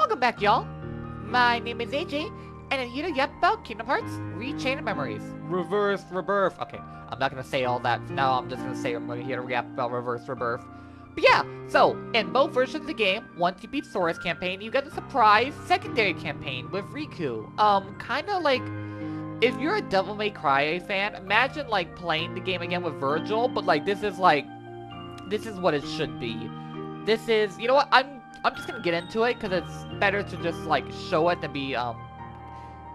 Welcome back, y'all. My name is AJ, and I'm here to yap about Kingdom Hearts Rechain of Memories. Rebirth. Okay, I'm not gonna say all that. Now I'm just gonna say I'm here to yap about Rebirth. But yeah, so, in both versions of the game, once you beat Sora's campaign, you get a surprise secondary campaign with Riku. Kinda like, if you're a Devil May Cry fan, imagine like playing the game again with Virgil, but like, this is what it should be. This is, you know what, I'm just gonna get into it, because it's better to just like show it than be,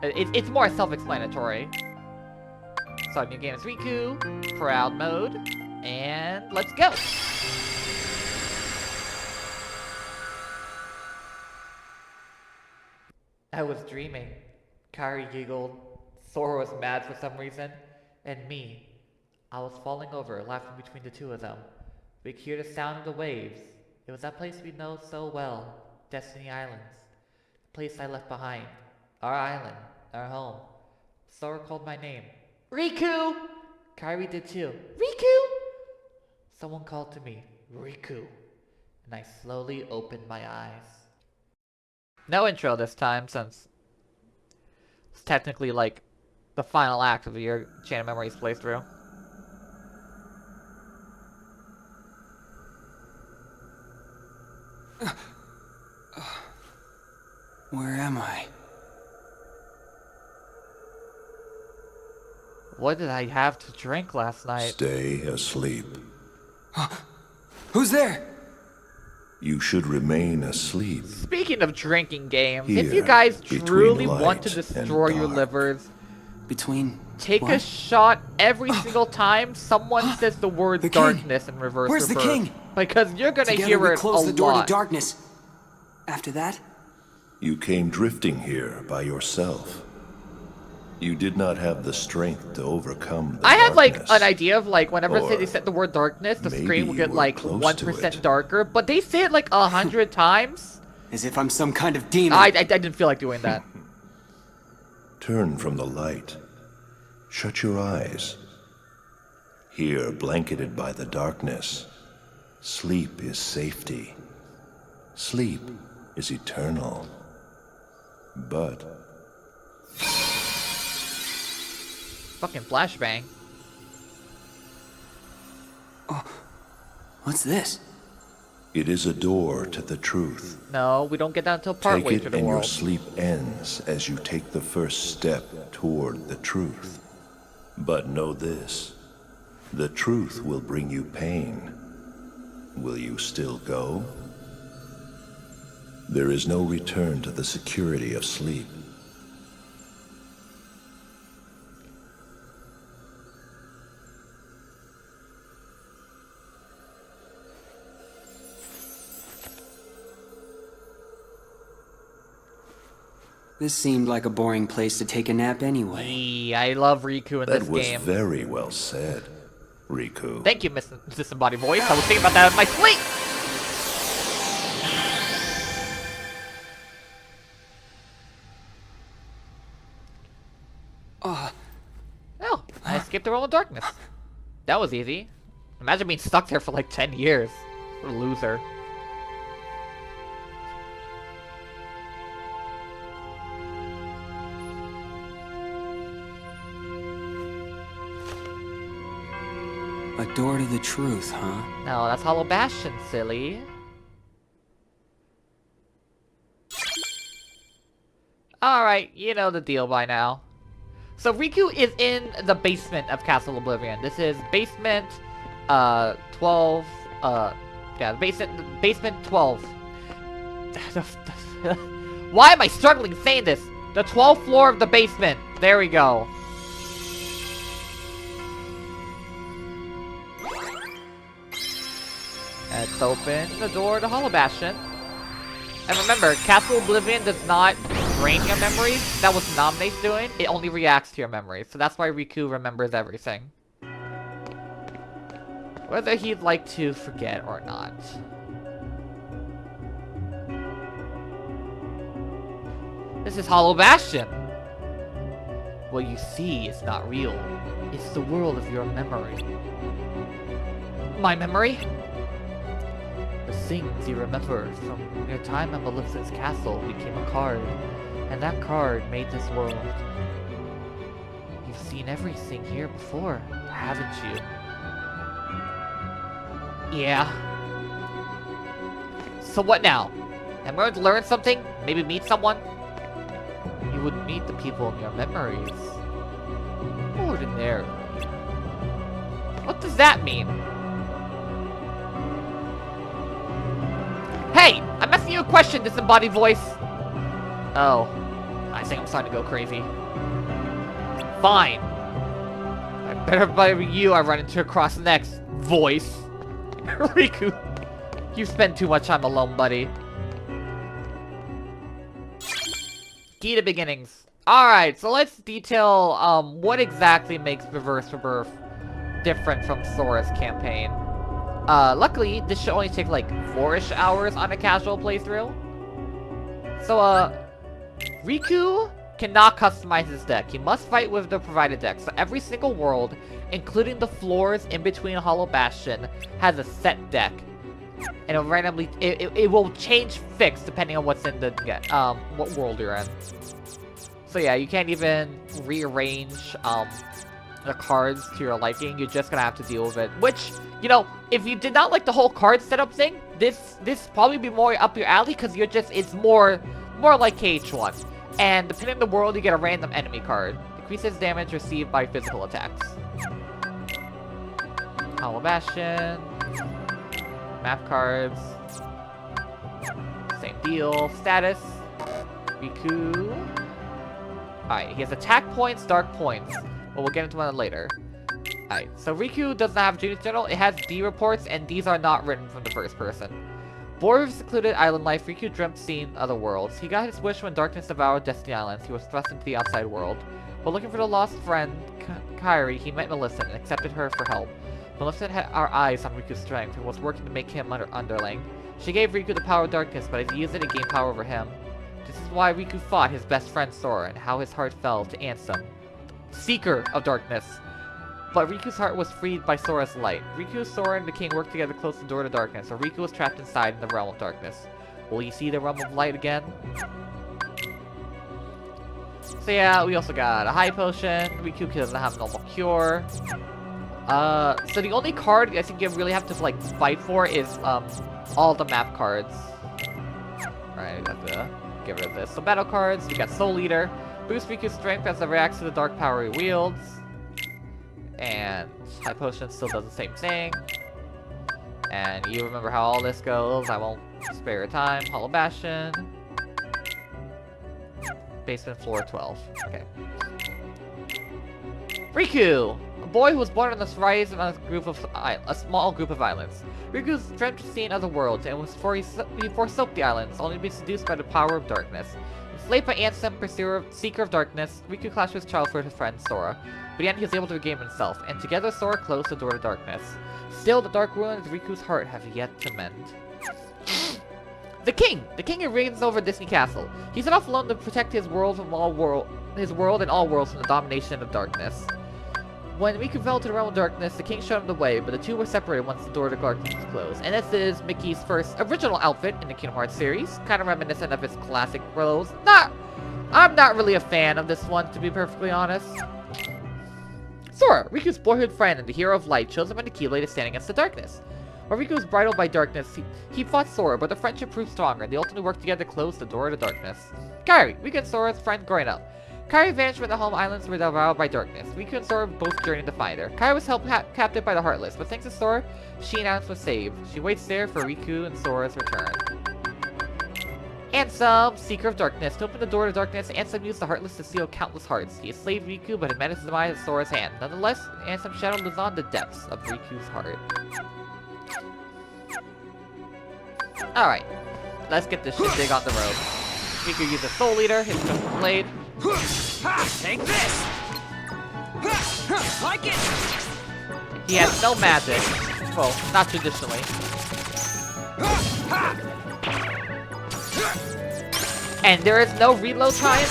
it's more self-explanatory. So, new game is Riku, Proud Mode, and let's go! I was dreaming. Kairi giggled. Sora was mad for some reason. And me. I was falling over, laughing between the two of them. We could hear the sound of the waves. It was that place we know so well. Destiny Islands. The place I left behind. Our island. Our home. Sora called my name. Riku! Kairi did too. Riku! Someone called to me. Riku. And I slowly opened my eyes. No intro this time, since it's technically like the final act of your Chain of Memories playthrough. Where am I? What did I have to drink last night? Stay asleep. Who's there? You should remain asleep. Speaking of drinking games, Here, if you guys truly want light to destroy and your dark. livers, take what? a shot every single time someone says the word The king. darkness in reverse. Where's the king? Because you're gonna Together hear we it close a the door lot. to darkness. After that? You came drifting here by yourself. You did not have the strength to overcome the I had like darkness. an idea of like whenever Or they said the word darkness, the maybe screen will get you were like close to 1% it. darker, but they say it like 100 times. As if I'm some kind of demon. I didn't feel like doing that. Turn from the light. Shut your eyes. Here, blanketed by the darkness, sleep is safety. Sleep is eternal. But Fucking flashbang. What's this? it is a door to the truth. No, we don't get that until Take partway it through the and your world. sleep ends as you take the first step toward the truth. But know this, the truth will bring you pain. Will you still go? There is no return to the security of sleep. This seemed like a boring place to take a nap anyway. Eee, I love Riku in That this was game. very well said, Riku. Thank you, Miss Disembodied Voice. I was thinking about that in my sleep! Oh, I escaped the realm of darkness. That was easy. Imagine being stuck there for like 10 years. What a loser. A door to the truth, huh? No, that's Hollow Bastion, silly. Alright, you know the deal by now. So Riku is in the basement of Castle Oblivion. This is basement, 12, yeah, basement 12. Why am I struggling saying this? The 12th floor of the basement. There we go. Let's open the door to Hollow Bastion. And remember, Castle Oblivion does not drain your memories. That was Naminé's doing. It only reacts to your memories. So that's why Riku remembers everything. Whether he'd like to forget or not. This is Hollow Bastion. What you see is not real. It's the world of your memory. My memory? The things you remember from your time at Maleficent's castle became a card, and that card made this world. You've seen everything here before, haven't you? Yeah. So what now? Am I going to learn something? Maybe meet someone? You would meet the people in your memories. Ordinarily. What does that mean? Hey! I'm asking you a question, disembodied voice! Oh. I think I'm starting to go crazy. Fine. I better believe you I run into across next, voice. Riku, you spend too much time alone, buddy. Key to beginnings. Alright, so let's detail what exactly makes Reverse-Rebirth different from Sora's campaign. Luckily, this should only take like 4-ish hours on a casual playthrough. So, Riku cannot customize his deck. He must fight with the provided deck. So every single world, including the floors in between Hollow Bastion, has a set deck. And it'll randomly, it will change fixed depending on what's in the, what world you're in. So yeah, you can't even rearrange, the cards to your liking. You're just gonna have to deal with it. Which, you know, if you did not like the whole card setup thing, this probably be more up your alley, because you're just, it's more like KH1. And depending on the world, you get a random enemy card. Decreases damage received by physical attacks. Hollow Bastion. Map cards. Same deal. Status. Riku. Alright, he has attack points, dark points. But we'll get into that later. Alright, so Riku does not have Genius Journal. It has D reports, and these are not written from the first person. Bored with secluded island life, Riku dreamt seeing other worlds. He got his wish when darkness devoured Destiny Islands. He was thrust into the outside world. While looking for the lost friend, Kairi, he met Maleficent and accepted her for help. Maleficent had our eyes on Riku's strength and was working to make him underling. She gave Riku the power of darkness, but as he used it, it gained power over him. This is why Riku fought his best friend Sora, and how his heart fell to Ansem, Seeker of Darkness. But Riku's heart was freed by Sora's light. Riku, Sora, and the king worked together to close the door to darkness, so Riku was trapped inside in the realm of darkness. Will he see the realm of light again? So yeah, we also got a high potion. Riku doesn't have normal cure. So the only card I think you really have to like fight for is all the map cards. Alright, I have to get rid of this. So battle cards, we got Soul Eater. Boost Riku's strength as it reacts to the dark power he wields. And High Potion still does the same thing. And you remember how all this goes. I won't spare your time. Hollow Bastion. Basement floor 12. Okay. Riku! A boy who was born on the rise of a small group of islands. Riku's dreamt of seeing other worlds, and was he forsook the islands, only to be seduced by the power of darkness. Enslaved by Ansem, Seeker of Darkness, Riku clashed with his childhood friend Sora. But in the end, he was able to regain himself, and together Sora closed the door to darkness. Still, the dark ruins of Riku's heart have yet to mend. The king! The king who reigns over Disney Castle. He set off alone to protect his world and all worlds from the domination of darkness. When Riku fell to the realm of darkness, the king showed him the way, but the two were separated once the door to darkness was closed. And this is Mickey's first original outfit in the Kingdom Hearts series, kind of reminiscent of his classic clothes. I'm not really a fan of this one, to be perfectly honest. Sora, Riku's boyhood friend and the hero of light, chose him by the keyblade to stand against the darkness. While Riku was bridled by darkness, he fought Sora, but the friendship proved stronger, and they ultimately worked together to close the door to darkness. Kairi, Riku and Sora's friend growing up. Kairi vanished when the home islands were devoured by darkness. Riku and Sora both journeyed to find her. Kairi was held captive by the Heartless, but thanks to Sora, she and Ansem was saved. She waits there for Riku and Sora's return. Ansem, Seeker of Darkness. To open the door to darkness, Ansem used the Heartless to steal countless hearts. He enslaved Riku, but had met his demise at Sora's hand. Nonetheless, Ansem's shadow lives on the depths of Riku's heart. Alright, let's get this shit dig on the road. Riku uses Soul Eater, his custom blade. Take this! Like it! He has no magic. Well, not traditionally. And there is no reload time.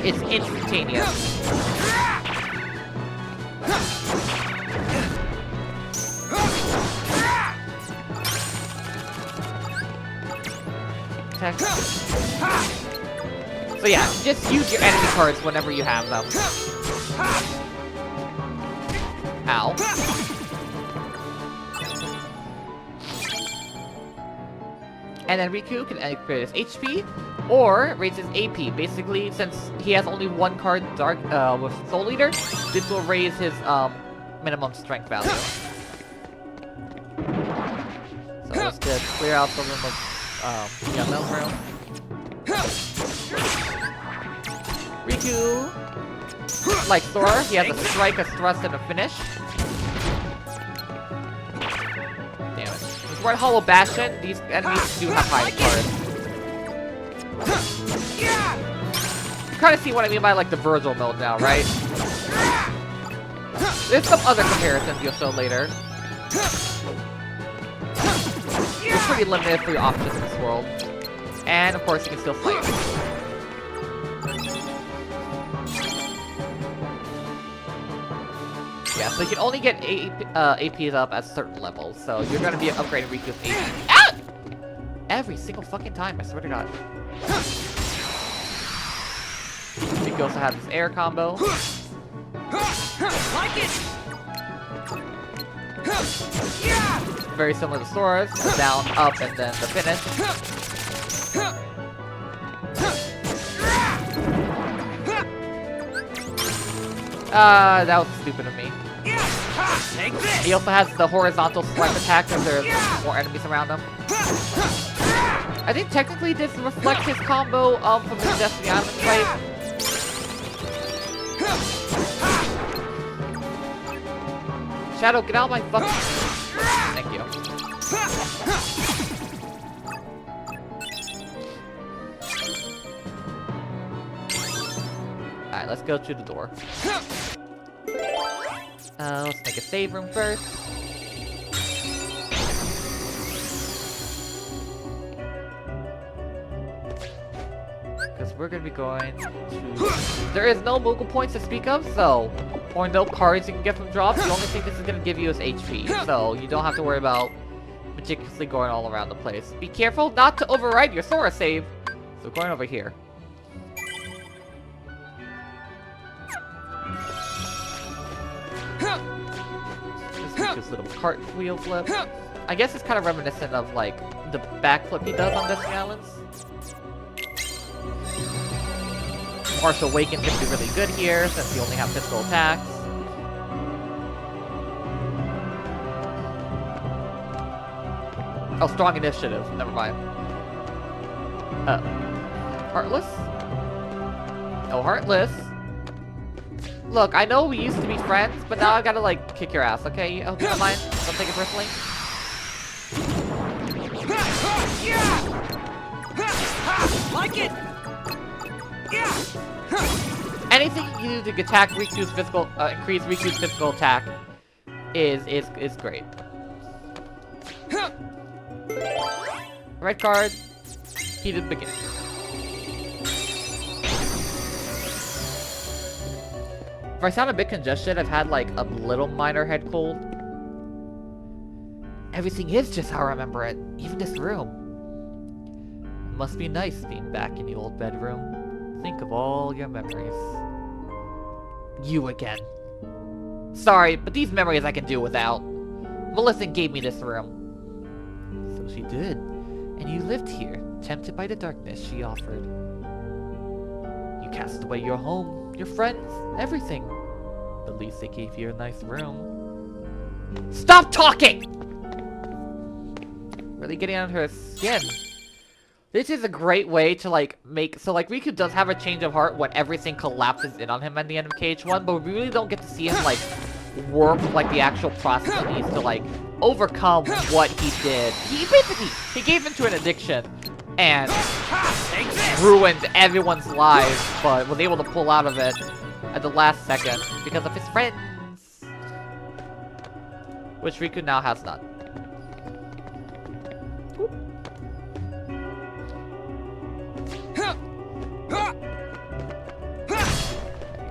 It's instantaneous. attack. So yeah, just use your enemy cards whenever you have them. Ow. And then Riku can increase his HP or raise his AP. Basically, since he has only one card dark with Soul Eater, this will raise his minimum strength value. So let's just clear out the room of the unknown room. Riku, like Sora, he has a strike, a thrust, and a finish. Damn it. With Red Hollow Bastion, these enemies do have high cards. You kind of see what I mean by like the Virgil mode now, right? There's some other comparisons you'll show later. It's pretty limited for your options in this world. And of course you can still fight. Yeah, so you can only get APs up at certain levels, so you're gonna be upgrading Riku's AP. Ah! Every single fucking time, I swear to God. Riku also has this air combo. Like it. Very similar to Sora's, down, up, and then the finish. That was stupid of me. Take this. He also has the horizontal swipe attack because there's more enemies around him. I think technically this reflects his combo from the Destiny Island fight. Shadow, get out of my fucking... Thank you. Alright, let's go through the door. Let's make a save room first. Because we're gonna be going to... There is no Moogle points to speak of, so... Or no cards you can get from drops. The only thing this is gonna give you is HP, so you don't have to worry about meticulously going all around the place. Be careful not to override your Sora save. So going over here. This little cartwheel flip. I guess it's kind of reminiscent of like the backflip he does on Destiny Islands. Partial Awaken can be really good here since you only have physical attacks. Oh, strong initiative. Never mind. Heartless? Oh, Heartless. Look, I know we used to be friends, but now I gotta, like, kick your ass, okay? Oh, don't mind. Don't take it personally. Like it. Anything you do to attack Riku's physical, increase Riku's physical attack is great. Red card, heated beginning. If I sound a bit congested, I've had like a little minor head cold. Everything is just how I remember it, even this room. It must be nice being back in the old bedroom. Think of all your memories. You again. Sorry, but these memories I can do without. Melissa gave me this room. So she did. And you lived here, tempted by the darkness she offered. You cast away your home, your friends, everything. But at least they gave you a nice room. Stop talking! Really getting on her skin. This is a great way to, like, make... So, like, Riku does have a change of heart when everything collapses in on him at the end of KH1, but we really don't get to see him, like, work, like, the actual process he needs to, like, overcome what he did. He basically... He gave into an addiction and ruined everyone's lives, but was able to pull out of it at the last second because of his friends. Which Riku now has none.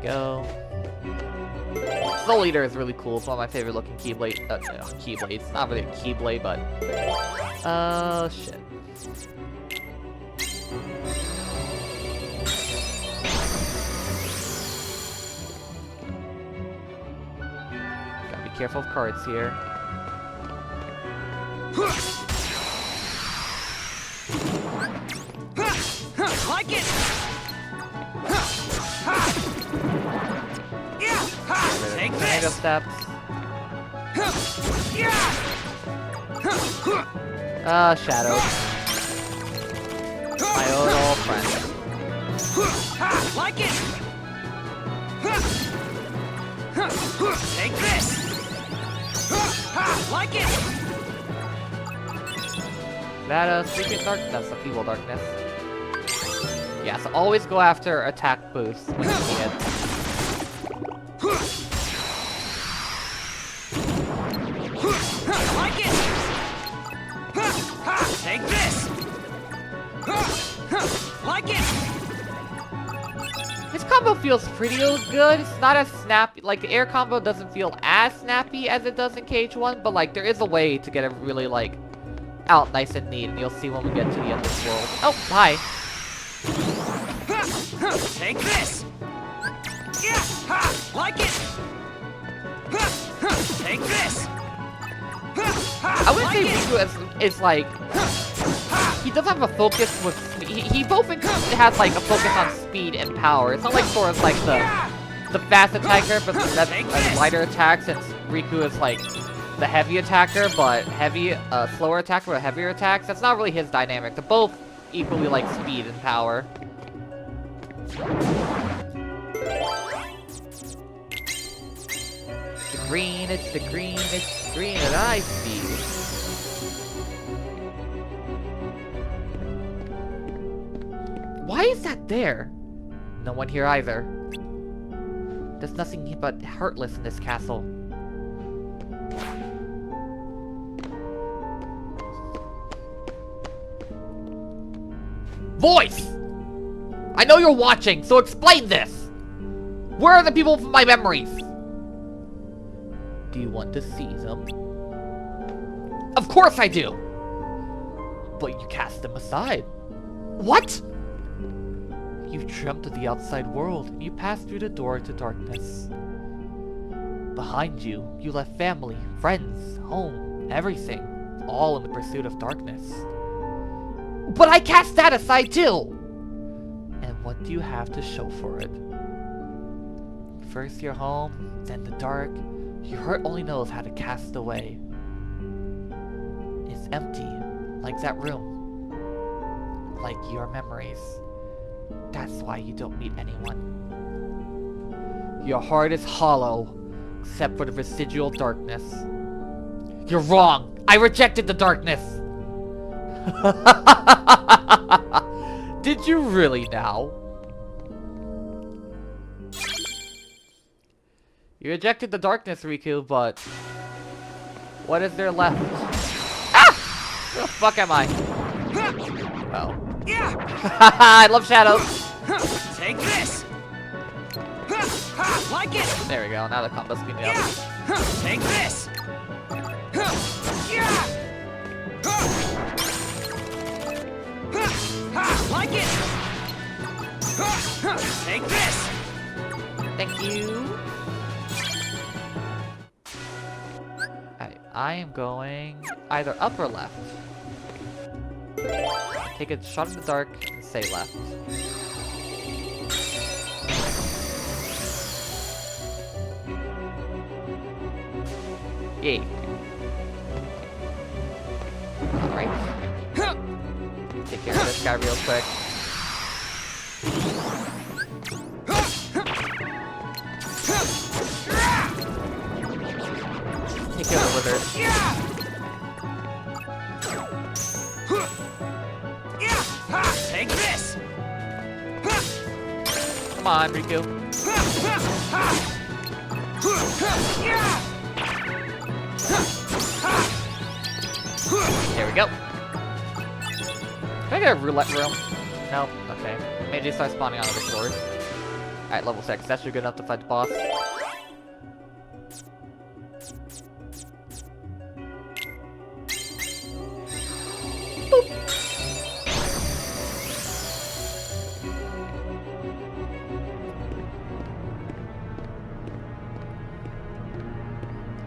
Go. Soul Eater is really cool. It's one of my favorite looking Keyblade. Keyblades. Not really a Keyblade, but. Oh, shit. Gotta be careful of cards here. Like it! Take Tornado this! steps. Ah, shadows. My old friend. Like it! Take this! Like it! That secret dark. That's the feeble darkness. Yeah, so always go after attack boosts when you see it. Like it! Take this! Like it! This combo feels pretty good. It's not as snappy. Like, the air combo doesn't feel as snappy as it does in KH1, but, like, there is a way to get it really, like, out nice and neat, and you'll see when we get to the end of this world. Oh, hi. Take this! Like it! Take this! I would say Riku is like, he doesn't have a focus with, he both has like a focus on speed and power. It's not like Sora's like the fast attacker, but that's a lighter attack, since Riku is like the heavy attacker, but slower attacker with heavier attacks. That's not really his dynamic. They're both equally like speed and power. It's the green that I see. Why is that there? No one here either. There's nothing but Heartless in this castle. Voice! I know you're watching, so explain this! Where are the people from my memories? Do you want to see them? Of course I do! But you cast them aside. What? You dreamt of the outside world, and you passed through the door to darkness. Behind you, you left family, friends, home, everything, all in the pursuit of darkness. But I cast that aside too! And what do you have to show for it? First your home, then the dark. Your heart only knows how to cast away. It's empty, like that room. Like your memories. That's why you don't meet anyone. Your heart is hollow, except for the residual darkness. You're wrong! I rejected the darkness! Did you really now? You rejected the darkness, Riku, but what is there left? Ah! Where the fuck am I? Oh. I love shadows. Take this! Like it! There we go, now the combo's speeding up. Take this! Like it! Take this! Thank you. I am going either up or left. Take a shot in the dark and say left. Yay. Alright. Take care of this guy real quick. Take care of the wizard. Take this! Come on, Riku. There we go. Can I get a roulette room? Nope. Okay. Maybe they start spawning on other floors. Alright, level 6. That should be good enough to fight the boss. Boop.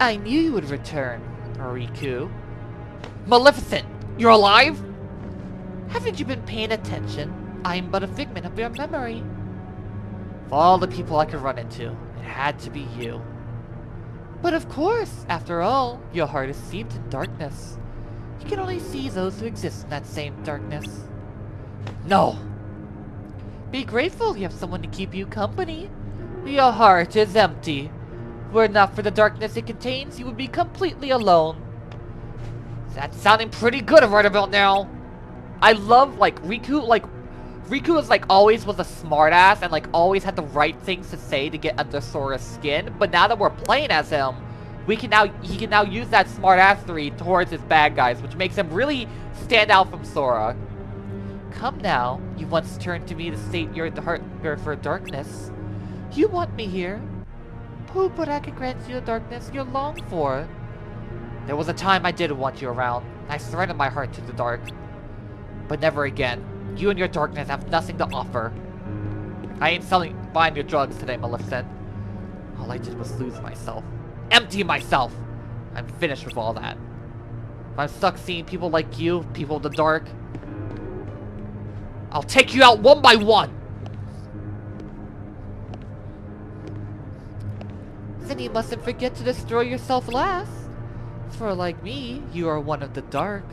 I knew you would return, Riku. Maleficent, you're alive? Haven't you been paying attention? I'm but a figment of your memory. Of all the people I could run into, it had to be you. But of course, after all, your heart is steeped in darkness. You can only see those who exist in that same darkness. No! Be grateful you have someone to keep you company. Your heart is empty. Were it not for the darkness it contains, you would be completely alone. That's sounding pretty good right about now. I love, like, Riku is, like, always was a smartass and, like, always had the right things to say to get under Sora's skin. But now that we're playing as him, he can now use that smartassery towards his bad guys, which makes him really stand out from Sora. Come now, you once turned to me to state your heart for darkness. You want me here? Who but I can grant you the darkness you long for? There was a time I did want you around, and I surrendered my heart to the dark. But never again. You and your darkness have nothing to offer. I ain't buying your drugs today, Maleficent. All I did was lose myself. Empty myself! I'm finished with all that. If I'm stuck seeing people like you, people of the dark, I'll take you out one by one! Then you mustn't forget to destroy yourself last. For like me, you are one of the dark.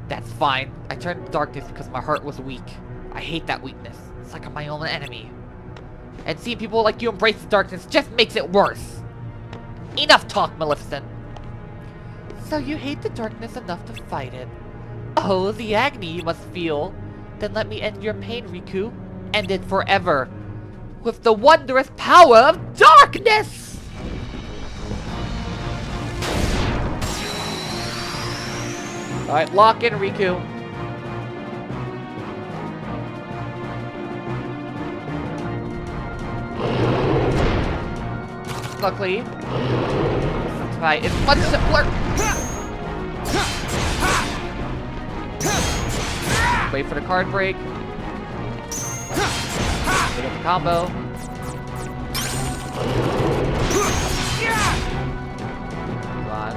That's fine. I turned to darkness because my heart was weak. I hate that weakness. It's like I'm my own enemy. And seeing people like you embrace the darkness just makes it worse. Enough talk, Maleficent. So you hate the darkness enough to fight it. Oh, the agony you must feel. Then let me end your pain, Riku. End it forever. With the wondrous power of darkness! Alright, lock in, Riku. Luckily, this fight is much simpler. Wait for the card break. Get the combo. Come on.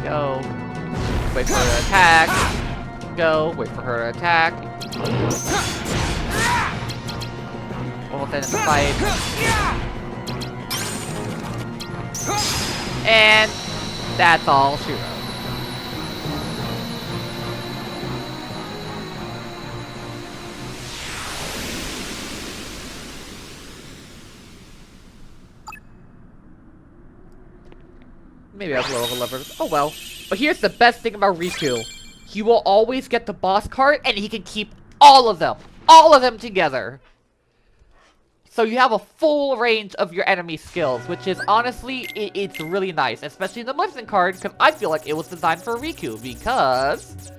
Go. Wait for her to attack. Go. Wait for her to attack. Almost end the fight. And that's all she wrote. Maybe I was a little overlevered. Oh well. But here's the best thing about Riku. He will always get the boss card, and he can keep all of them. All of them together. So you have a full range of your enemy skills, which is honestly, it's really nice. Especially in the Maleficent card, because I feel like it was designed for Riku. Because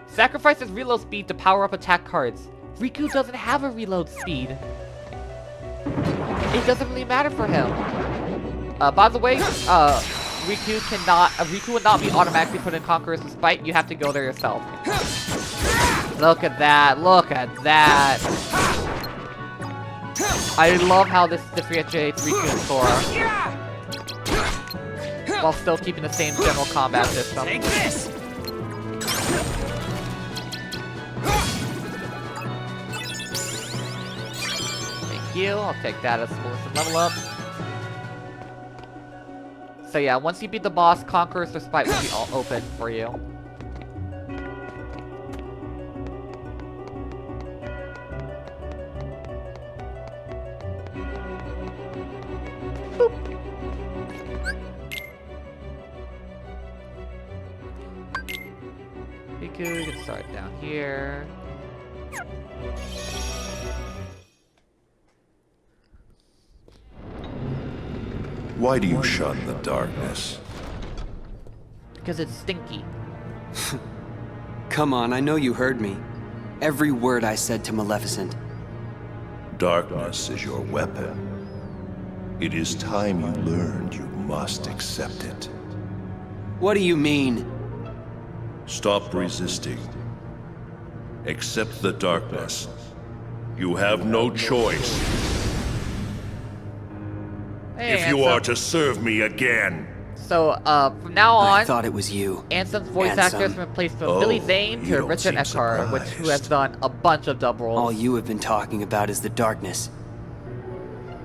sacrifices reload speed to power up attack cards. Riku doesn't have a reload speed. It doesn't really matter for him. By the way, Riku would not be automatically put in Conqueror's Despite. You have to go there yourself. Look at that. Look at that. I love how this differentiates Riku and Sora. While still keeping the same general combat system. Take this! Thank you. I'll take that as a level up. So yeah, once you beat the boss, Conqueror's Despite will be all open for you. Boop. Riku, you can start down here. Why do you shun the darkness? Because it's stinky. Come on, I know you heard me. Every word I said to Maleficent. Darkness is your weapon. It is time you learned you must accept it. What do you mean? Stop resisting. Accept the darkness. You have no choice. Hey, If you Ansem. are to serve me again. So, from now on, I thought it was you. Ansem's voice Ansem. actor has been replaced from Billy Zane you to don't Richard seem Epcar, who has surprised. done a bunch of dub roles. All you have been talking about is the darkness.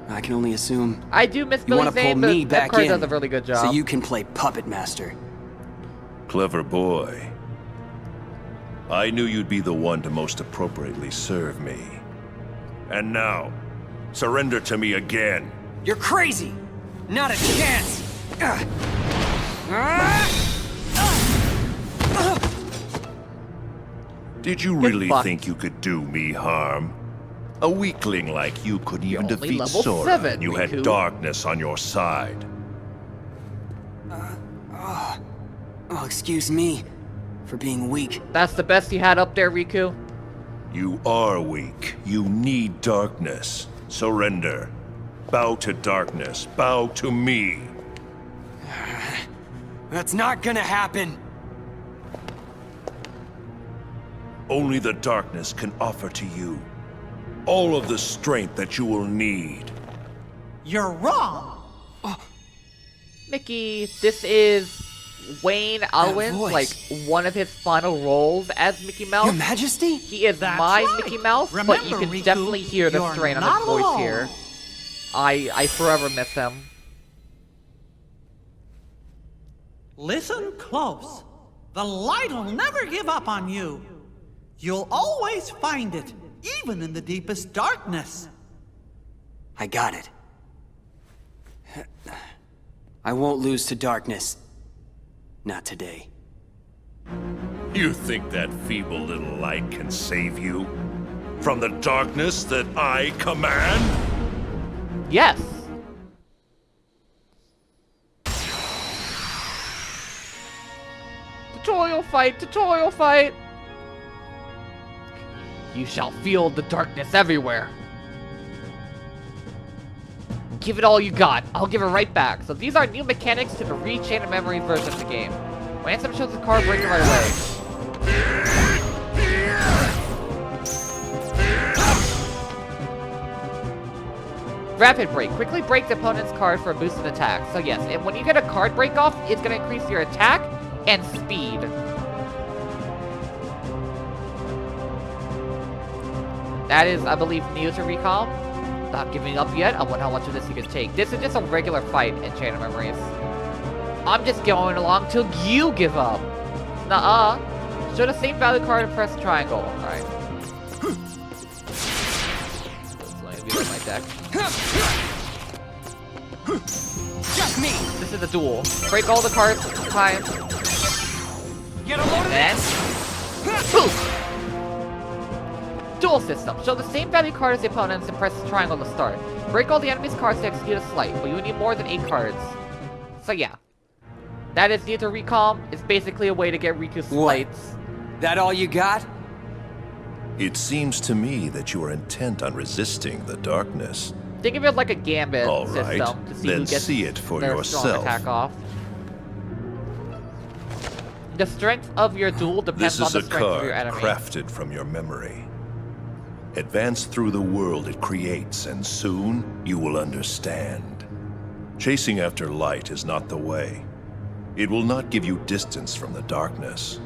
I can only assume I do miss you Billy want to pull Zane, but me back Epcar in does a really good job. so you can play puppet master. Clever boy. I knew you'd be the one to most appropriately serve me. And now, surrender to me again. You're crazy! Not a chance! Did you really fucked. think you could do me harm? A weakling like you couldn't even only defeat level Sora, 7, and you had Riku. darkness on your side. Oh, excuse me for being weak. That's the best you had up there, Riku. You are weak. You need darkness. Surrender. Bow to darkness. Bow to me. That's not gonna happen! Only the darkness can offer to you all of the strength that you will need. You're wrong. Mickey, this is Wayne Alwyn's, voice. like, one of his final roles as Mickey Mouse. Your Majesty? He is That's my right. Mickey Mouse, but you Remember, can Riku, definitely hear the you're strain on not his voice alone. here. I forever miss him. Listen close. The light'll never give up on you. You'll always find it, even in the deepest darkness. I got it. I won't lose to darkness. Not today. You think that feeble little light can save you from the darkness that I command? Yes! Tutorial fight! Tutorial fight! You shall feel the darkness everywhere. Give it all you got. I'll give it right back. So these are new mechanics to the Rechain of Memories version of the game. When Ansem shows his card, break it right away. Rapid break. Quickly break the opponent's card for a boosted attack. So yes, and when you get a card break off, it's going to increase your attack and speed. That is, I believe, new to Recall. Not giving up yet. I wonder how much of this you can take. This is just a regular fight in Chain of Memories. I'm just going along till you give up. Nuh-uh. Show the same value card and press triangle. Alright. Let me view my deck. Just me! This is a duel. Break all the cards time. Get a load of And boom! Duel system. Show the same value card as the opponents and press triangle to start. Break all the enemy's cards to execute a slight, but you need more than 8 cards. So yeah. That is new to Recall. It's basically a way to get Riku slights. That all you got? It seems to me that you are intent on resisting the darkness. Think of it like a gambit All right, system to see then who gets see it for their strong yourself. attack off. The strength of your duel depends This on is the a strength of card your enemy. crafted from your memory. Advance through the world it creates, and soon you will understand. Chasing after light is not the way. It will not give you distance from the darkness.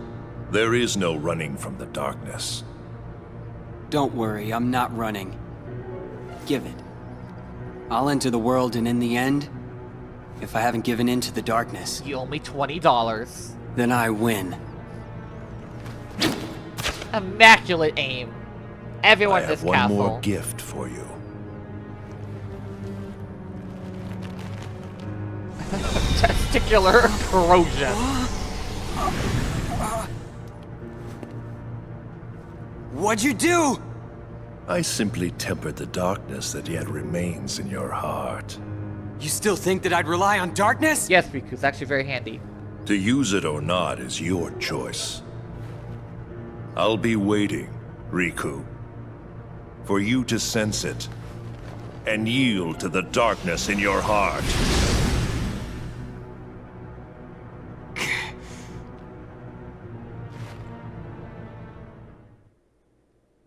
There is no running from the darkness. Don't worry, I'm not running. Give it. I'll enter the world, and in the end, if I haven't given in to the darkness, You owe me $20. then I win. Immaculate aim. Everyone I in this have one castle. more gift for you. Testicular corrosion. What'd you do? I simply tempered the darkness that yet remains in your heart. You still think that I'd rely on darkness? Yes, Riku, it's actually very handy. To use it or not is your choice. I'll be waiting, Riku. For you to sense it, and yield to the darkness in your heart.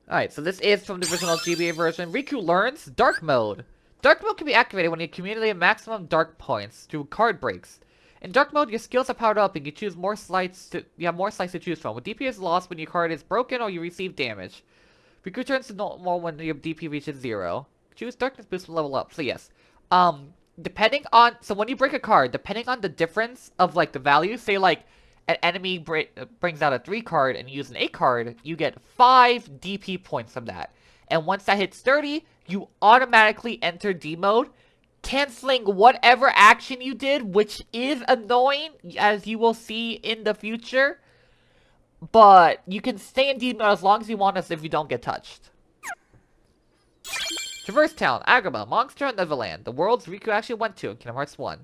Alright, so this is from the original GBA version. Riku learns Dark Mode. Dark Mode can be activated when you accumulate maximum dark points through card breaks. In Dark Mode, your skills are powered up and you choose more slides you have more slides to choose from. With DP is lost when your card is broken or you receive damage. Riku turns to normal when your DP reaches 0. Choose Darkness Boost to level up. So yes. Depending on... So when you break a card, depending on the difference of, like, the value, say, like, an enemy brings out a 3 card and you use an 8 card, you get 5 DP points from that. And once that hits 30, you automatically enter D mode, canceling whatever action you did, which is annoying, as you will see in the future. But you can stay in D mode as long as you want us if you don't get touched. Traverse Town, Agrabah, Monster and Neverland, the worlds Riku actually went to in Kingdom Hearts 1.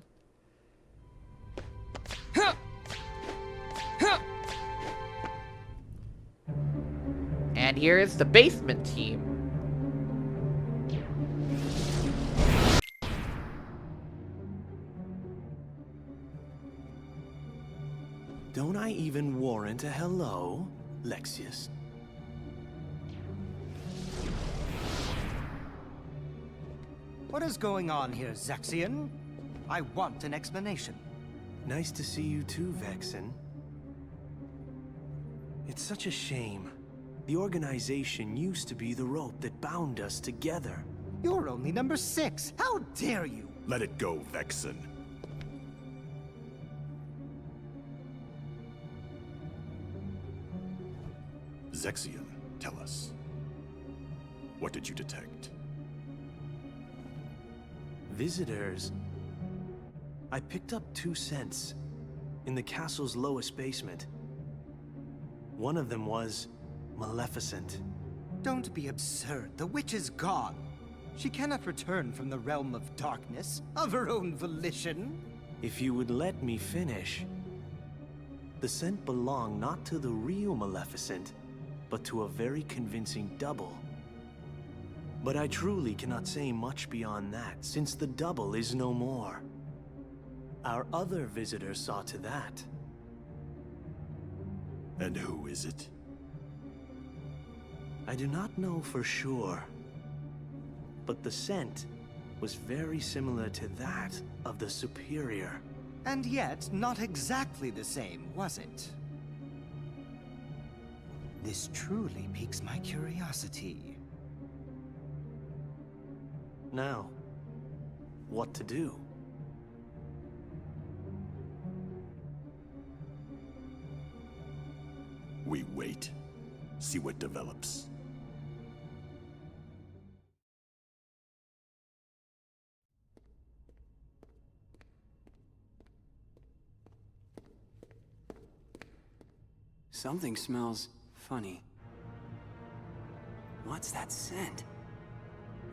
And here's the basement team. Don't I even warrant a hello, Lexius? What is going on here, Zaxian? I want an explanation. Nice to see you too, Vexen. It's such a shame. The organization used to be the rope that bound us together. You're only number 6. How dare you? Let it go, Vexen. Zexion, tell us. What did you detect? Visitors. I picked up 2 scents in the castle's lowest basement. One of them was Maleficent. Don't be absurd. The witch is gone. She cannot return from the realm of darkness of her own volition. If you would let me finish. The scent belonged not to the real Maleficent, but to a very convincing double. But I truly cannot say much beyond that, since the double is no more. Our other visitor saw to that. And who is it? I do not know for sure, but the scent was very similar to that of the Superior. And yet, not exactly the same, was it? This truly piques my curiosity. Now, what to do? We wait. See what develops. Something smells funny. What's that scent?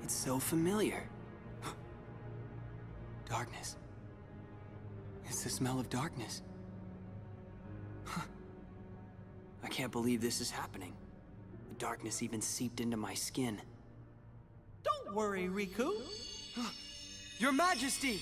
It's so familiar. Darkness. It's the smell of darkness. I can't believe this is happening. The darkness even seeped into my skin. Don't worry, Riku. Your Majesty!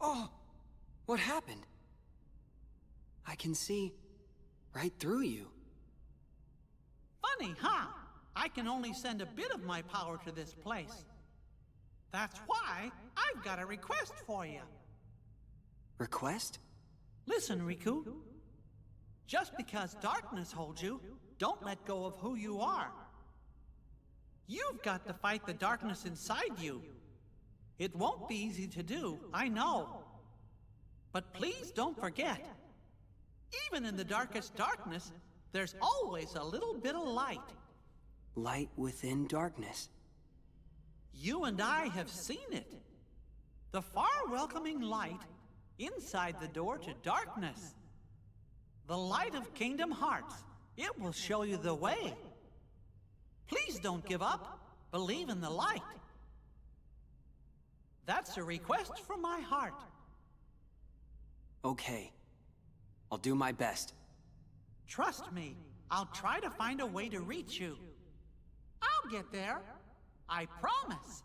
Oh! What happened? I can see right through you. Funny, huh? I can only send a bit of my power to this place. That's why I've got a request for you. Request? Listen, Riku. Just because darkness holds you, don't let go of who you are. You've got to fight the darkness inside you. It won't be easy to do, I know. But please don't forget, even in the darkest darkness, there's always a little bit of light. Light within darkness. You and I have seen it. The far welcoming light inside the door to darkness. The light of Kingdom Hearts. It will show you the way. Please don't give up. believe in the light. That's a request from my heart. Okay. I'll do my best. Trust me, I'll try to find a way to reach you. I'll get there. I promise.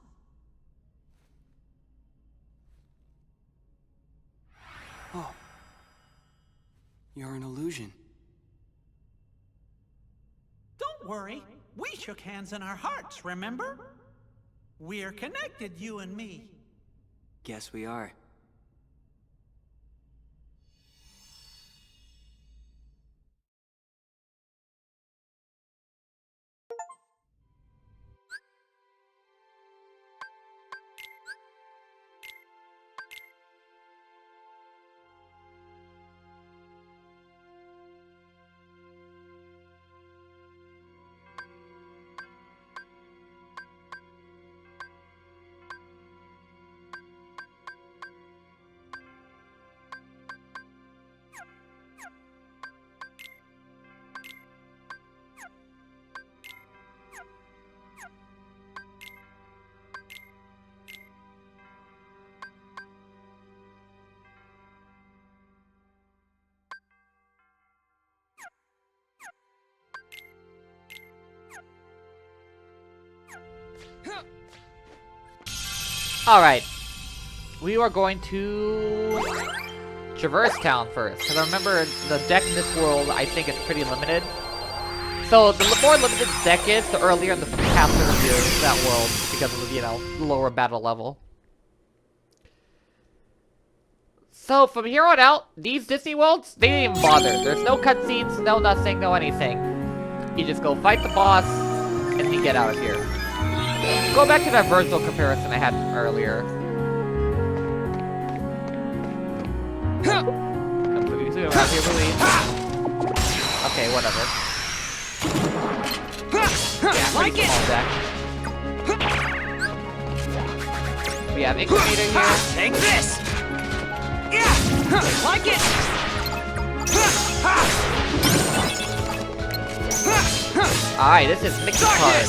Oh. You're an illusion. Don't worry. We shook hands in our hearts, remember? We're connected, you and me. Guess we are. Alright. We are going to Traverse Town first, because I remember the deck in this world, I think, is pretty limited. So, the more limited the deck is, the earlier and the faster it is that world, because of the, you know, lower battle level. So, from here on out, these Disney worlds, they didn't even bother. There's no cutscenes, no nothing, no anything. You just go fight the boss, and then get out of here. Go back to that virtual comparison I had earlier. Completely around here, really. Okay, whatever. Yeah, pretty small deck. We have Incubator here. Take this! Yeah! Like it! Alright, this is Mickey card,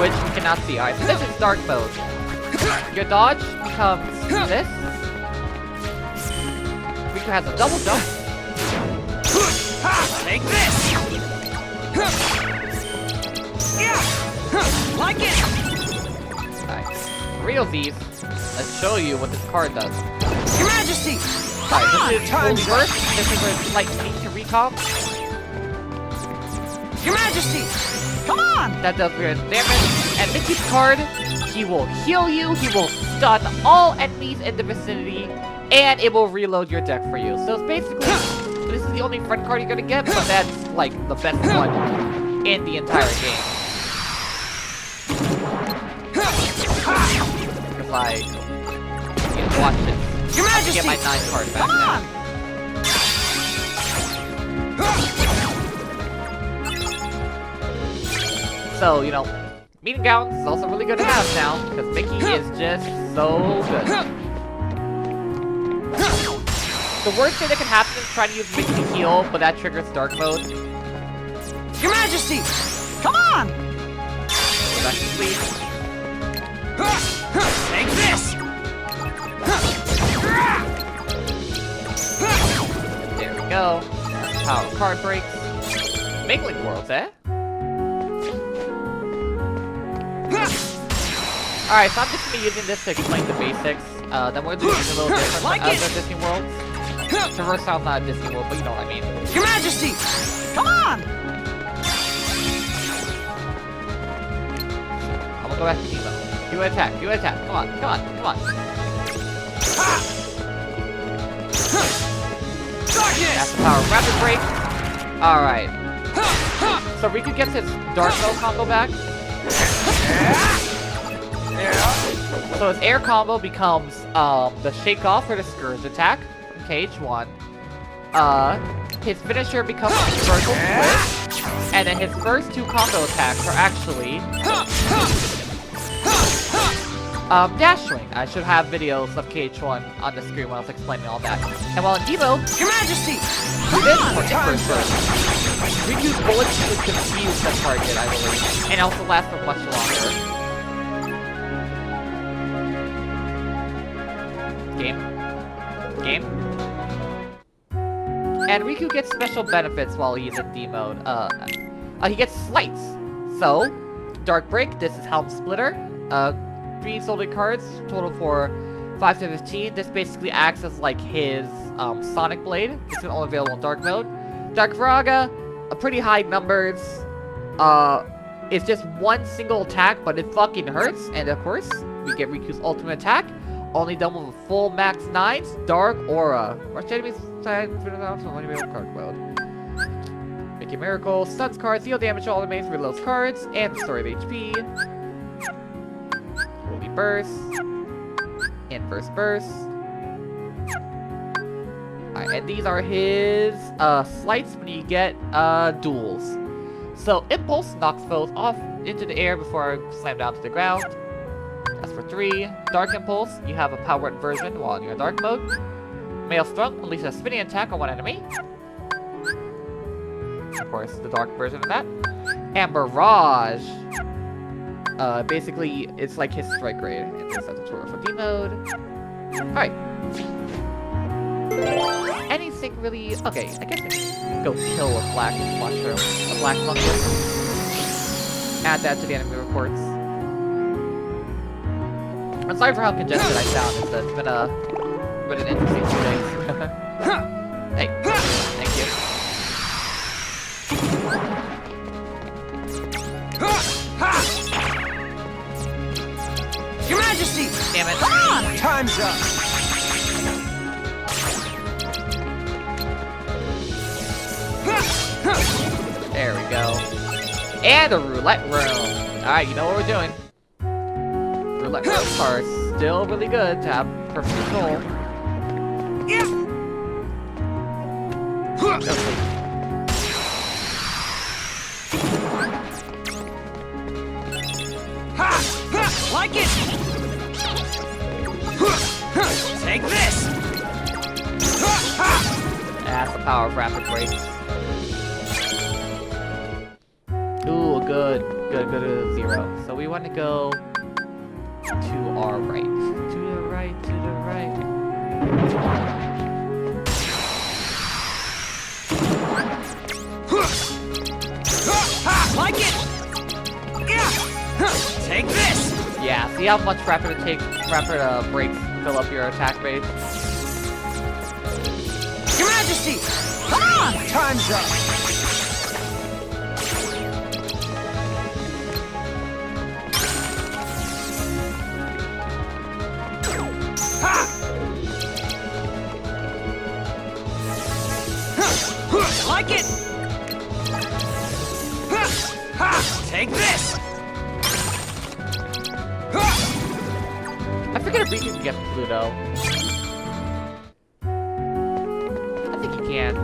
which you cannot see. Alright, so this is dark mode. Your dodge becomes this. Riku has a double jump. Take this! Yeah! Like it! Alright, realsies. Let's show you what this card does. Your Majesty! Alright, this is full burst. This is a slight speed to recall. Your Majesty! Come on! That does weird damage. And Mickey's card, he will heal you, he will stun all enemies in the vicinity, and it will reload your deck for you. So it's basically, this is the only friend card you're gonna get, but that's like the best one in the entire game. Because like, you know, watch this. Your I Majesty! get my 9 card back Come now. on! So, you know, meeting gowns is also really good to have now, because Mickey is just so good. The worst thing that can happen is trying to use Mickey to heal, but that triggers dark mode. Your Majesty! Come on! Go back to sleep. Take this! There we go. That's power card breaks. Mingling worlds, eh? Alright, so I'm just gonna be using this to explain the basics. Then we're doing a little different Like from it. other Disney worlds. Traverse Town's not a Disney world, but you know what I mean. Your Majesty! Come on! I'm gonna go back to Nemo. Do an attack, do an attack. Come on, come on, come on. That's the power of rapid break. Alright. So Riku gets his dark mode combo back. So his air combo becomes the shake off or the scourge attack. Okay, H1. His finisher becomes vertical split. And then his first 2 combo attacks are actually dash swing. I should have videos of KH1 on the screen when I was explaining all that. And while in Devo, Your Majesty! do this for first burst. Riku's bullets should confuse the target, I believe, and also last for much longer. Game. Game. And Riku gets special benefits while he's in D mode. He gets slights. So, Dark Break, this is Helm Splitter. 3 solded cards, total for 5 to 15. This basically acts as like his Sonic Blade. This is only available in Dark mode. Dark Viraga, pretty high numbers. It's just one single attack, but it fucking hurts. And of course, we get Riku's ultimate attack. Only done with a full max 9s, Dark Aura. Rush enemies side for the card mode. Make a miracle, stuns cards, deal damage to all enemies, reloads cards, and restore the HP. Holy Burst. Inverse Burst. Alright, and these are his slights when you get duels. So, Impulse knocks foes off into the air before slam down to the ground. That's for 3. Dark Impulse, you have a powered version while you're in Dark mode. Maelstrom unleashes a spinning attack on one enemy. Of course, the dark version of that. And Barrage. Basically, it's like his strike rate. It's a tutorial for D mode. Alright. Anything really... Okay, I guess I can go kill a black mushroom. A black fungus. Add that to the enemy reports. I'm sorry for how congested I sound. It's been an interesting 2 days. Hey, thank you. Your Majesty! Damn it. Time's up! There we go. And a roulette room. Alright, you know what we're doing. Roulette rooms are still really good to have perfect control. Like it! Take this! That's the power of rapid break. Ooh, good. Good, 0. So we want to go to our right. To the right, to the right. Like it! Take this! Yeah, see how much rapid it takes, rapid breaks fill up your attack base? Your Majesty! Come on! Time's up! Like it! Take this! I forget if Riku can get Pluto. I think he can.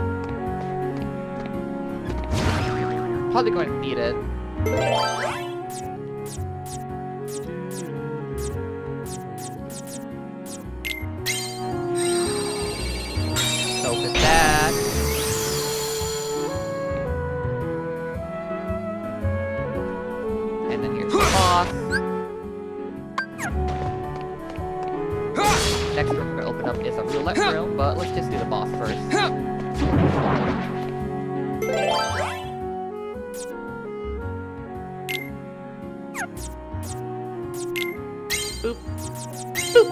Probably going to need it. Open that. And then here's the boss. Next room we're gonna open up is a roulette room, but let's just do the boss first. Boop. Boop.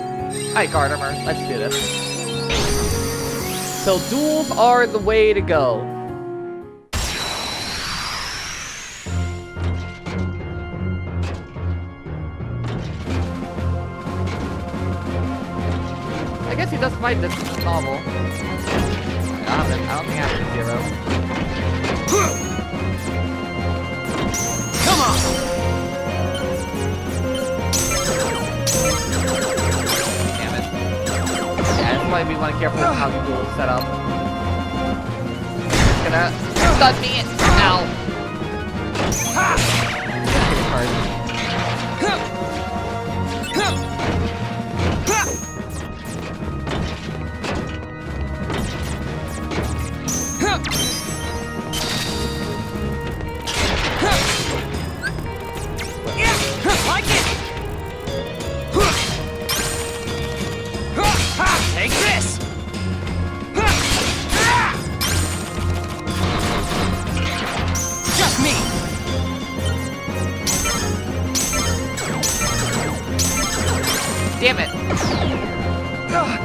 Alright, guard armor, let's do this. So duels are the way to go. I guess he does fight this novel. I don't think I have to 0. Come on! Damn it. Yeah, that's why we want to be careful with how you duel set up. It's gonna stun me. Ow. Get a card. Like it! Damn it! Come on!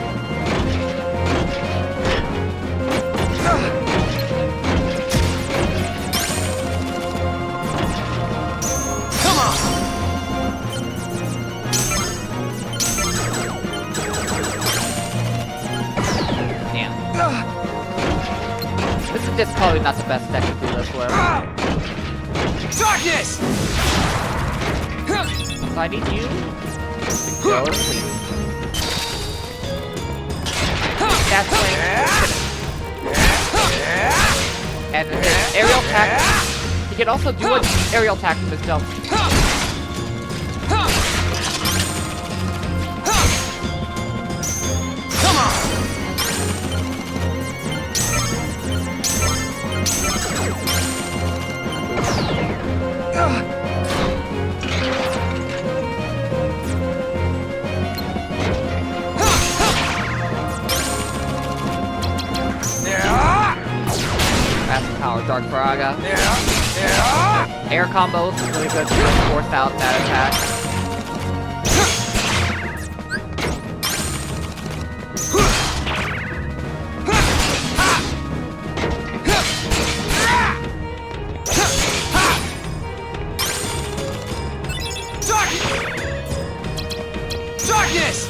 Damn. This is just probably not the best deck to do this with. Darkness! So I need you to go to sleep. That's lane. And his aerial attack. He can also do an aerial attack from his jump. Come on! Massive power, Dark Faraga. Air combos is really good to force out that attack. Darkness!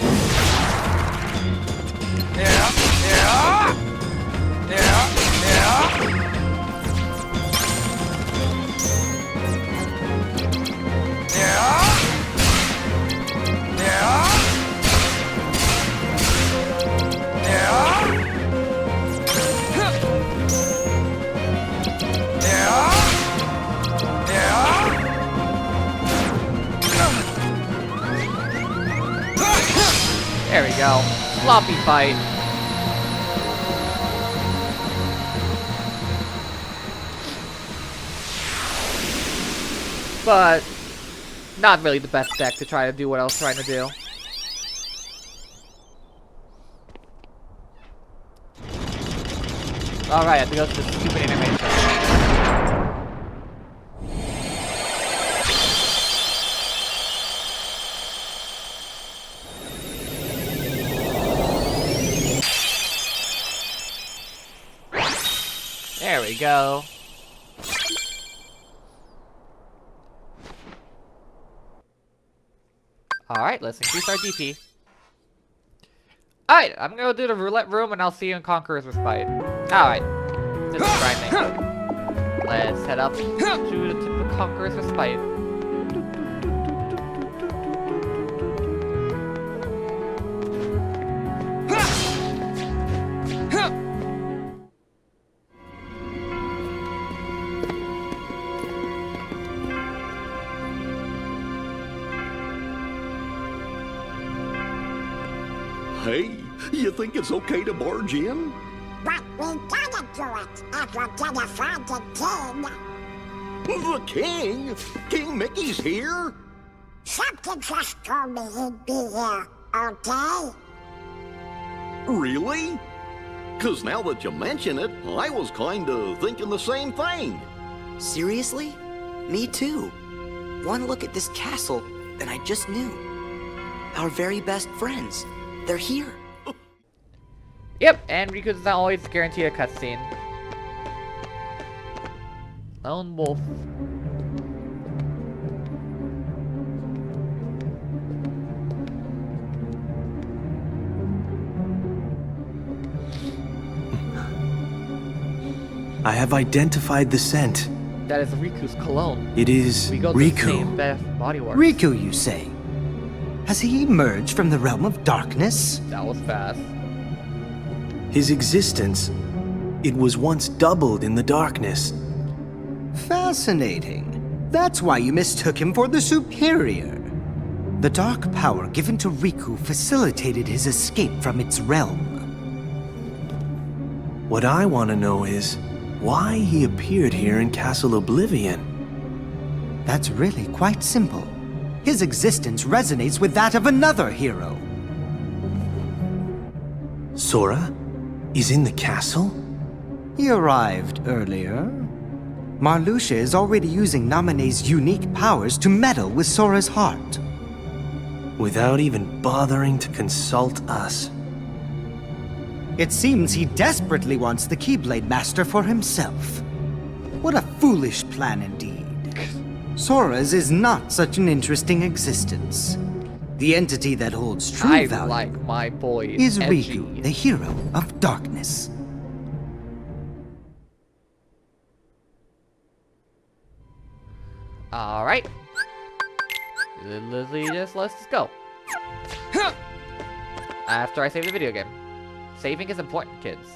There we go. Sloppy fight. But not really the best deck to try to do what I was trying to do. Alright, I have to go to the stupid animation. There we go. Alright, let's increase our DP. Alright, I'm gonna do the roulette room and I'll see you in Conqueror's Respite. Alright. This is grinding. Let's head up to the Conqueror's Respite. Hey, you think it's okay to barge in? But we gotta do it if we're gonna find the king. The king? King Mickey's here? Something just told me he'd be here, okay? Really? 'Cause now that you mention it, I was kinda thinking the same thing. Seriously? Me too. One look at this castle, and I just knew. Our very best friends. They're here. Yep, and Riku does not always guarantee a cutscene. Lone Wolf. I have identified the scent. That is Riku's cologne. It is We go to the Riku. same body works. Riku, you say? Has he emerged from the realm of darkness? That was fast. His existence, it was once doubled in the darkness. Fascinating. That's why you mistook him for the superior. The dark power given to Riku facilitated his escape from its realm. What I want to know is why he appeared here in Castle Oblivion. That's really quite simple. His existence resonates with that of another hero. Sora is in the castle? He arrived earlier. Marluxia is already using Naminé's unique powers to meddle with Sora's heart. without even bothering to consult us. It seems he desperately wants the Keyblade Master for himself. What a foolish plan indeed. Sora's is not such an interesting existence. The entity that holds true I value like my boys is edgy. Riku, the hero of darkness. Alright. Let's go. After I save the video game. Saving is important, kids.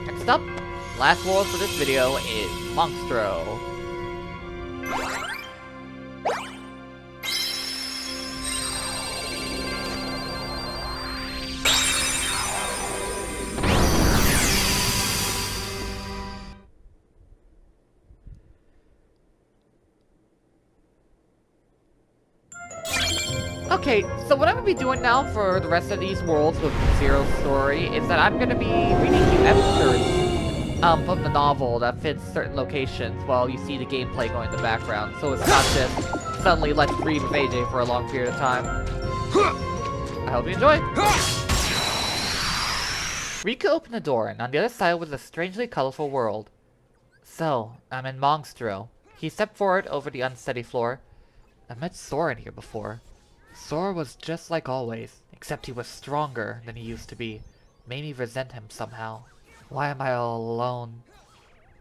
Next up, last world for this video is Monstro. Okay, so what I'm gonna be doing now for the rest of these worlds with Zero's story is that I'm gonna be reading you excerpts from the novel that fits certain locations while you see the gameplay going in the background. So it's not just suddenly let's read with AJ for a long period of time. I hope you enjoy. Riku opened the door, and on the other side was a strangely colorful world. So, I'm in Monstro. He stepped forward over the unsteady floor. I met Sora in here before. Sora was just like always, except he was stronger than he used to be. Made me resent him somehow. Why am I all alone?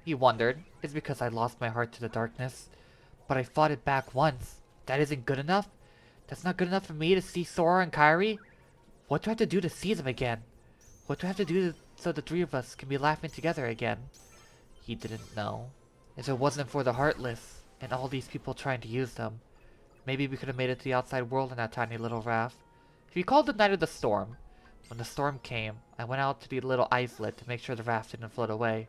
He wondered. It's because I lost my heart to the darkness. But I fought it back once. That isn't good enough? That's not good enough for me to see Sora and Kairi? What do I have to do to see them again? What do I have to do so the three of us can be laughing together again? He didn't know. If it wasn't for the Heartless, and all these people trying to use them, maybe we could have made it to the outside world in that tiny little raft. He recalled the night of the storm. When the storm came, I went out to the little islet to make sure the raft didn't float away.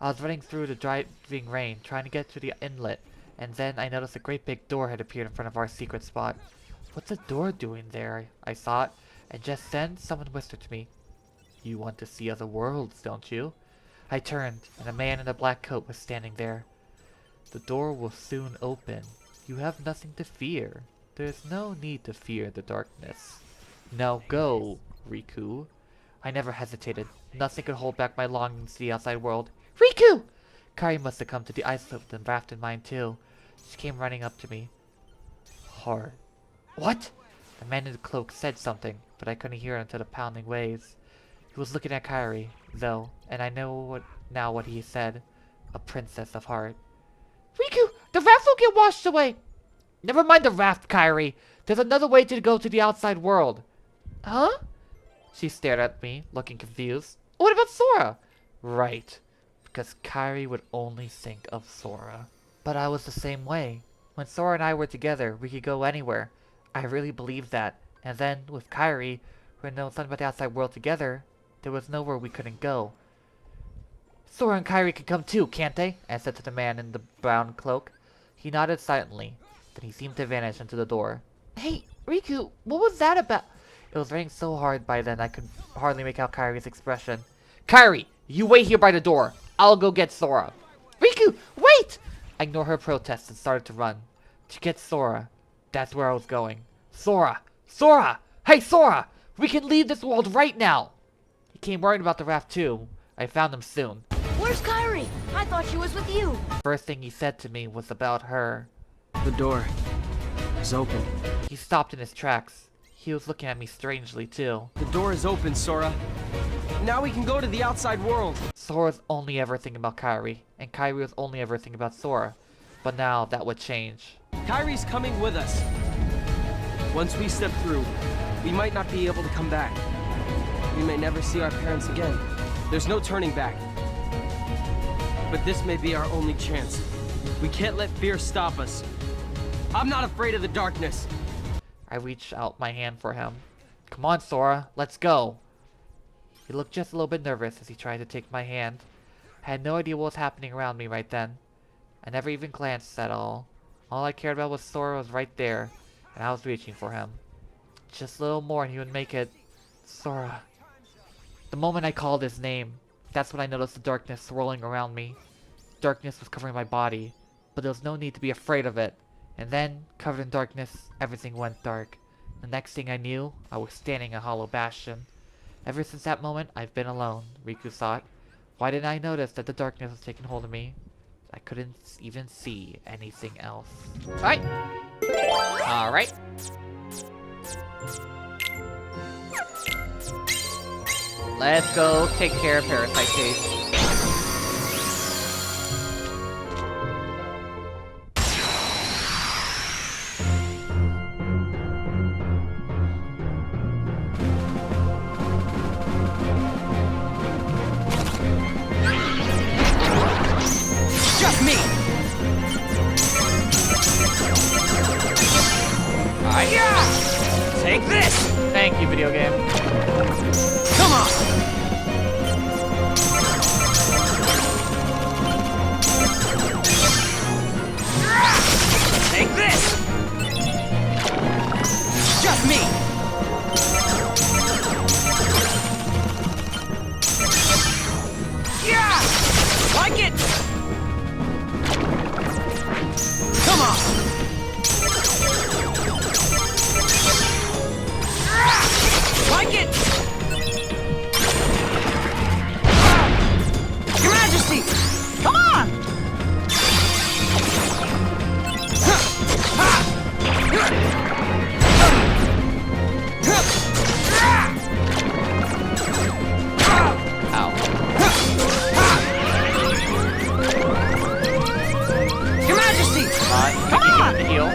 I was running through the driving rain, trying to get to the inlet, and then I noticed a great big door had appeared in front of our secret spot. What's the door doing there? I thought, and just then someone whispered to me, "You want to see other worlds, don't you?" I turned, and a man in a black coat was standing there. "The door will soon open. You have nothing to fear. There's no need to fear the darkness. Now go, Riku." I never hesitated. Nothing could hold back my longings to the outside world. "Riku!" Kairi must have come to the islet with the raft in mind too. She came running up to me. Hard. What? The man in the cloak said something, but I couldn't hear it until the pounding waves. He was looking at Kairi, though, and I know now what he said. A princess of heart. "Riku, the raft will get washed away." "Never mind the raft, Kairi. There's another way to go to the outside world." "Huh?" She stared at me, looking confused. "What about Sora?" "Right. Because Kairi would only think of Sora. But I was the same way. When Sora and I were together, we could go anywhere. I really believed that. And then, with Kairi, we know something about the outside world together. There was nowhere we couldn't go." "Sora and Kairi can come too, can't they?" I said to the man in the brown cloak. He nodded silently. Then he seemed to vanish into the door. "Hey, Riku, what was that about?" It was raining so hard by then I could hardly make out Kairi's expression. "Kairi, you wait here by the door. I'll go get Sora." "Riku, wait!" I ignored her protest and started to run. To get Sora. That's where I was going. "Sora! Sora! Hey, Sora! We can leave this world right now!" He came worrying about the raft too. I found him soon. "Where's Kairi? I thought she was with you." First thing he said to me was about her. The door is open. He stopped in his tracks. He was looking at me strangely too. The door is open, Sora. Now we can go to the outside world. Sora was only ever thinking about Kairi, and Kairi was only ever thinking about Sora. But now that would change. Kairi's coming with us. Once we step through, we might not be able to come back. We may never see our parents again. There's no turning back. But this may be our only chance. We can't let fear stop us. I'm not afraid of the darkness. I reached out my hand for him. "Come on, Sora, let's go." He looked just a little bit nervous as he tried to take my hand. I had no idea what was happening around me right then. I never even glanced at all. All I cared about was Sora was right there, and I was reaching for him. Just a little more and he would make it. Sora. The moment I called his name, that's when I noticed the darkness swirling around me. darkness was covering my body, but there was no need to be afraid of it. And then, covered in darkness, everything went dark. The next thing I knew, I was standing in a hollow bastion. Ever since that moment, I've been alone, Riku thought. Why didn't I notice that the darkness was taking hold of me? I couldn't even see anything else. Alright. Alright. Let's go take care of Parasite Case. Just me! Take this! Thank you, video game. Come on! Take this! Just me! Yeah! Like it! Come on! Like it! Your Majesty! Come on! Ow. Your Majesty! Come on! The heal.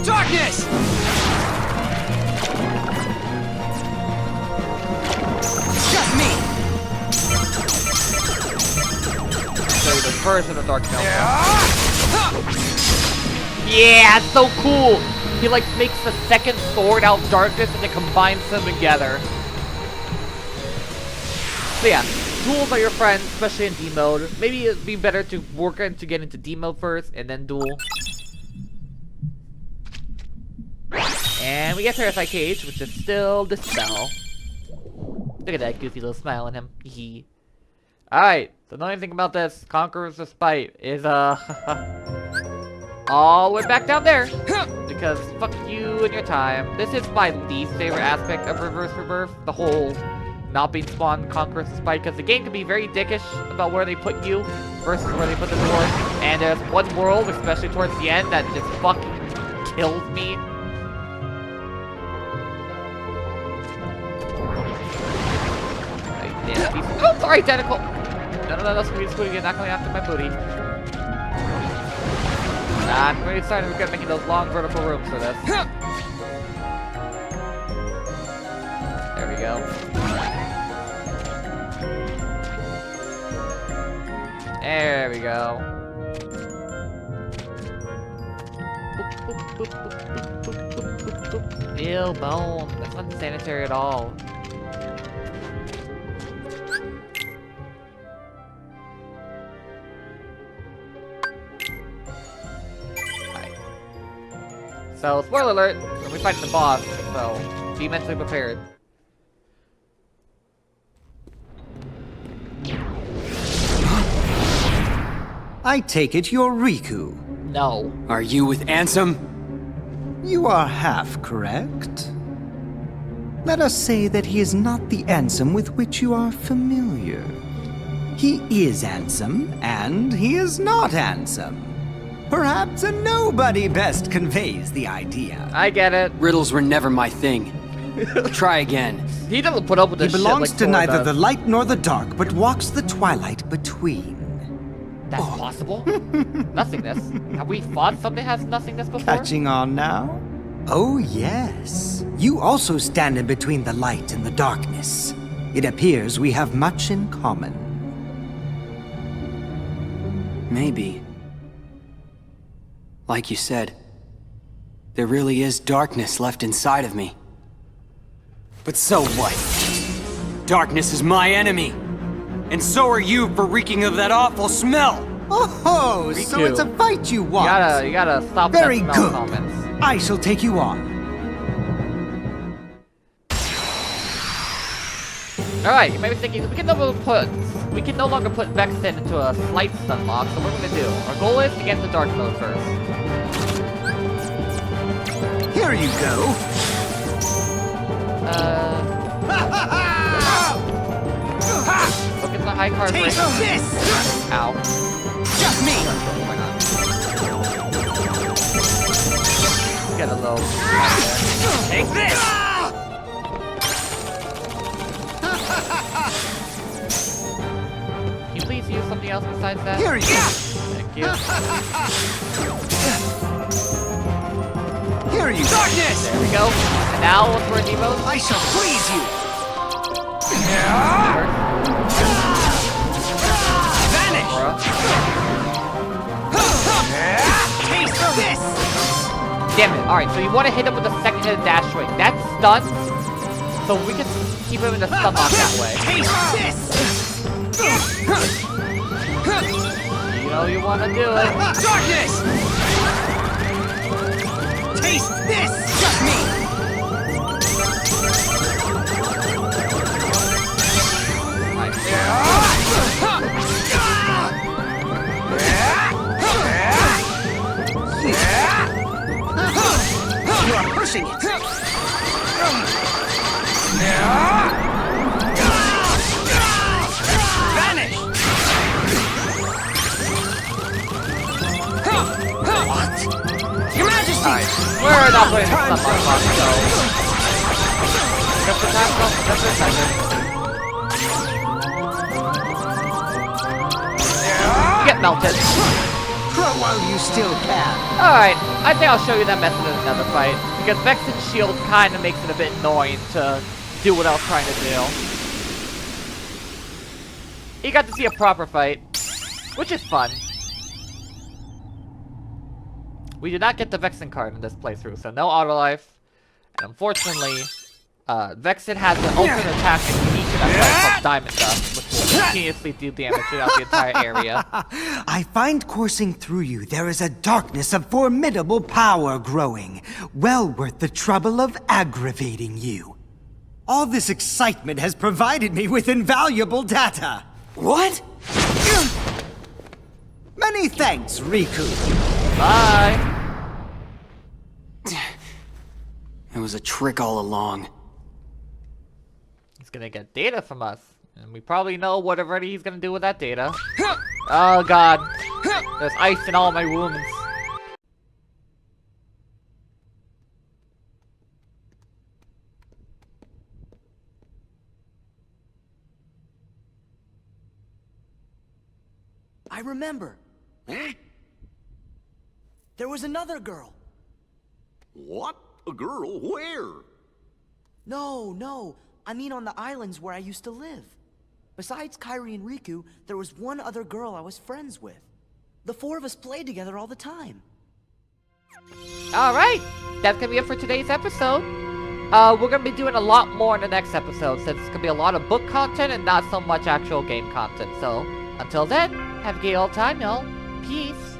Darkness! Just me! So the version of Dark Knight. Yeah, it's so cool! He like makes the second sword out of darkness and then combines them together. So yeah, duels are your friends, especially in D mode. Maybe it'd be better to work on to get into D mode first and then duel. And we get Parasite Cage, which is still Dispel. Look at that goofy little smile on him. Hee. Alright, the annoying thing about this, Conqueror's Despite, is all the way back down there. Because fuck you and your time. This is my least favorite aspect of Rebirth. The whole not being spawned Conqueror's Despite, because the game can be very dickish about where they put you versus where they put the door. And there's one world, especially towards the end, that just fucking kills me. Oh, sorry, tentacle! No, Scooty, you're not coming after my booty. Nah, I'm really excited we're making those long vertical rooms for this. There we go. There we go. Ew, bone. That's not sanitary at all. So, spoiler alert, we fight the boss, so be mentally prepared. I take it you're Riku. No. Are you with Ansem? You are half correct. Let us say that he is not the Ansem with which you are familiar. He is Ansem, and he is not Ansem. Perhaps a nobody best conveys the idea. I get it. Riddles were never my thing. Try again. He doesn't put up with He this shit belongs like to Thor neither does. the light nor the dark, but walks the twilight between. That's possible? Nothingness? Have we fought something that has nothingness before? Catching on now? Oh yes. You also stand in between the light and the darkness. It appears we have much in common. Maybe. Like you said, there really is darkness left inside of me. But so what? Darkness is my enemy! And so are you for reeking of that awful smell! Oh, so too. it's a fight you want. You gotta stop Very that smell good. comments. I shall take you on. Alright, you might be thinking, we can no longer put Vexen into a slight stun lock, so what are we gonna do? Our goal is to get into dark mode first. Here you go. Look at the high card break. This! Ow. Just me! Why not? Get a low. Take this! Can you please use something else besides that? Here you go! Thank you. Here you Darkness! There we go. And now look for a demo. I shall please you! Vanish! Taste this! Damn it. Alright, so you want to hit him with a second hit dash swing. That's stunned. So we can keep him in a stun lock that way. Taste this! You know you want to do it. Darkness! Taste this! Just me! Nice. You are pushing it! Vanish! What? Your Majesty! Alright, we're not putting the stun lock on, so... Just for time, just for a second. Get melted. Throw while you still can. Alright, I think I'll show you that method in another fight. Because Vexen's shield kind of makes it a bit annoying to do what I was trying to do. You got to see a proper fight, which is fun. We did not get the Vexen card in this playthrough, so no auto life. And unfortunately, Vexen has an ultimate attack and unique attack called Diamond Dust, which will continuously do damage throughout the entire area. I find coursing through you there is a darkness of formidable power growing, well worth the trouble of aggravating you. All this excitement has provided me with invaluable data. What? Many thanks, Riku. Bye! It was a trick all along. He's gonna get data from us. And we probably know whatever he's gonna do with that data. Oh god. There's ice in all my wounds. I remember. Huh? There was another girl. What? A girl? Where? No. I mean on the islands where I used to live. Besides Kairi and Riku, there was one other girl I was friends with. The four of us played together all the time. Alright, that's gonna be it for today's episode. We're gonna be doing a lot more in the next episode, since it's gonna be a lot of book content and not so much actual game content. So, until then, have a gay old time, y'all. Peace.